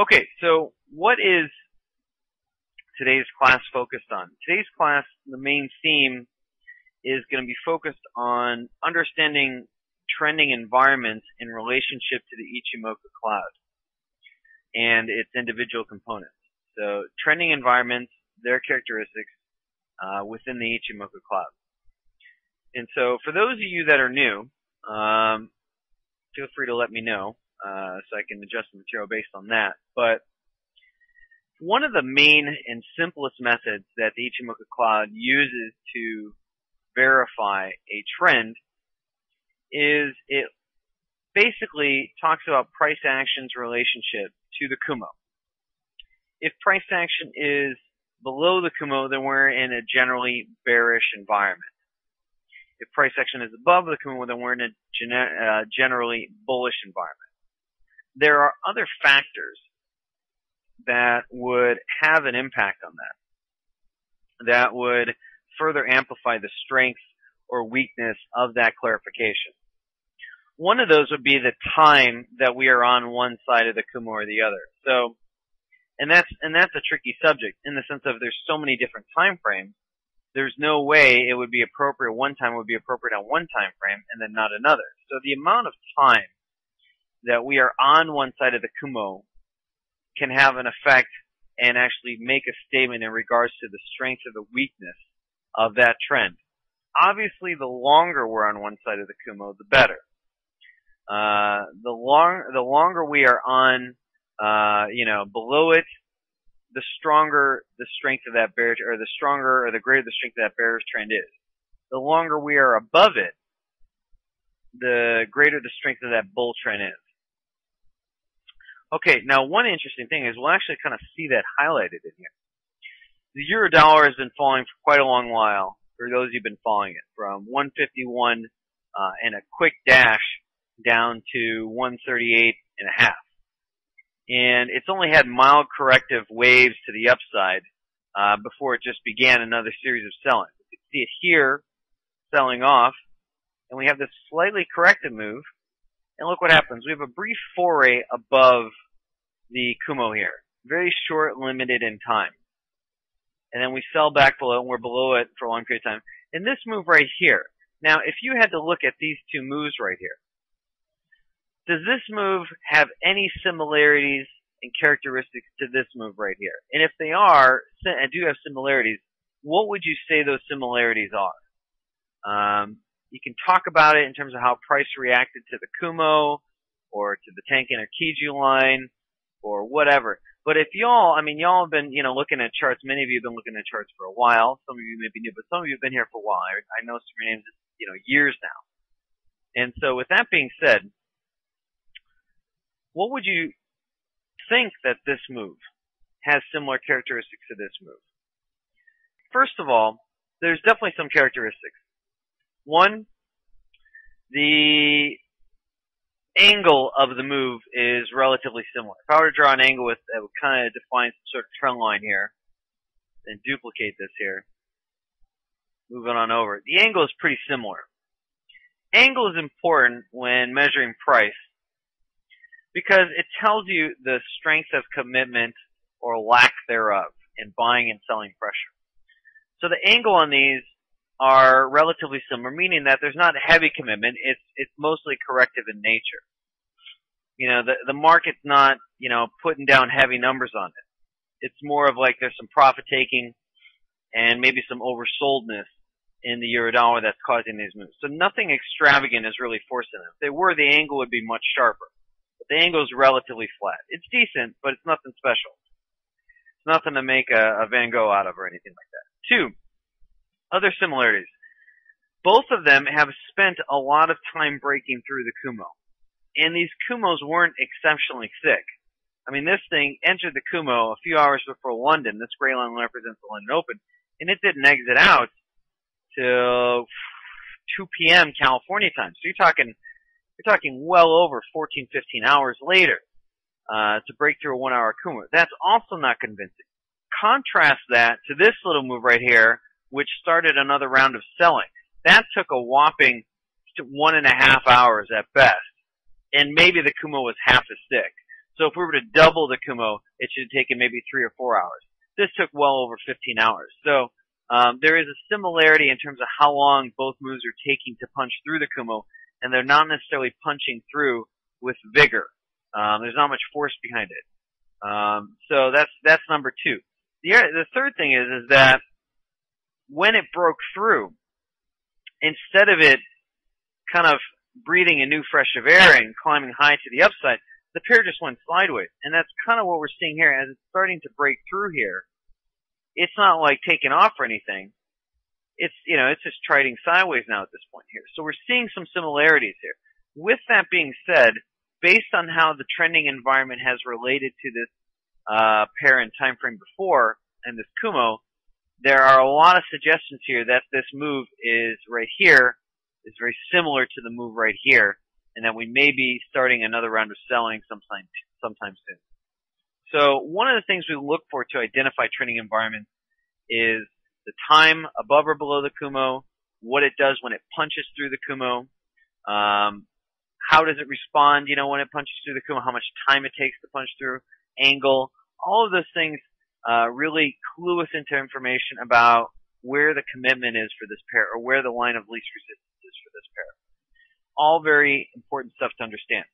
Okay, so what is today's class focused on? Today's class, the main theme is going to be focused on understanding trending environments in relationship to the Ichimoku cloud and its individual components. So trending environments, their characteristics within the Ichimoku cloud. And so for those of you that are new, feel free to let me know so I can adjust the material based on that. But one of the main and simplest methods that the Ichimoku cloud uses to verify a trend is it basically talks about price action's relationship to the Kumo. If price action is below the Kumo, then we're in a generally bearish environment. If price action is above the Kumo, then we're in a generally bullish environment. There are other factors that would have an impact on that would further amplify the strength or weakness of that clarification. One of those would be the time that we are on one side of the Kumo or the other. So, and that's a tricky subject in the sense of there's so many different time frames. There's no way it would be appropriate one time would be appropriate on one time frame and then not another. So the amount of time that we are on one side of the Kumo can have an effect and actually make a statement in regards to the strength or the weakness of that trend. Obviously, the longer we're on one side of the Kumo, the better. The longer we are on, below it, the stronger the strength of that bearish, or the stronger or the greater the strength of that bearish trend is. The longer we are above it, the greater the strength of that bull trend is. Okay, now one interesting thing is we'll actually kind of see that highlighted in here. The euro dollar has been falling for quite a long while, for those who've been following it, from 151 and a quick dash down to 138 and a half. And it's only had mild corrective waves to the upside before it just began another series of selling. You can see it here, selling off, and we have this slightly corrective move. And look what happens. We have a brief foray above the Kumo here. Very short, limited in time. And then we sell back below, and we're below it for a long period of time. And this move right here. Now, if you had to look at these two moves right here, does this move have any similarities and characteristics to this move right here? And if they are, and do have similarities, what would you say those similarities are? You can talk about it in terms of how price reacted to the Kumo, or to the Tenkan or Kiju line, or whatever. But if y'all have been, looking at charts. Many of you have been looking at charts for a while. Some of you may be new, but some of you have been here for a while. I know some of your names, years now. And so with that being said, what would you think that this move has similar characteristics to this move? First of all, there's definitely some characteristics. One, the angle of the move is relatively similar. If I were to draw an angle that would kind of define some sort of trend line here, and duplicate this here, moving on over, the angle is pretty similar. Angle is important when measuring price because it tells you the strength of commitment or lack thereof in buying and selling pressure. So the angle on these are relatively similar, meaning that there's not heavy commitment. It's mostly corrective in nature. The market's not, putting down heavy numbers on it. It's more of like there's some profit taking and maybe some oversoldness in the euro dollar that's causing these moves. So nothing extravagant is really forcing them. If they were, the angle would be much sharper. But the angle is relatively flat. It's decent, but it's nothing special. It's nothing to make a Van Gogh out of or anything like that. Two, other similarities. Both of them have spent a lot of time breaking through the Kumo. And these Kumos weren't exceptionally thick. This thing entered the Kumo a few hours before London. This gray line represents the London Open. And it didn't exit out till 2 p.m. California time. So you're talking well over 14, 15 hours later to break through a 1 hour Kumo. That's also not convincing. Contrast that to this little move right here, which started another round of selling. That took a whopping 1.5 hours at best. And maybe the Kumo was half as thick. So if we were to double the Kumo, it should have taken maybe 3 or 4 hours. This took well over 15 hours. So there is a similarity in terms of how long both moves are taking to punch through the Kumo, and they're not necessarily punching through with vigor. There's not much force behind it. So that's number 2. The third thing is that when it broke through, instead of it kind of breathing a new fresh of air and climbing high to the upside, the pair just went sideways. And that's kind of what we're seeing here. As it's starting to break through here, it's not like taking off or anything. It's just trading sideways now at this point here. So we're seeing some similarities here. With that being said, based on how the trending environment has related to this pair and time frame before and this Kumo, there are a lot of suggestions here that this move is right here is very similar to the move right here, and that we may be starting another round of selling sometime soon. So one of the things we look for to identify trending environments is the time above or below the Kumo, what it does when it punches through the Kumo, how does it respond, when it punches through the Kumo, how much time it takes to punch through, angle. All of those things really clue us into information about where the commitment is for this pair, or where the line of least resistance is for this pair. All very important stuff to understand.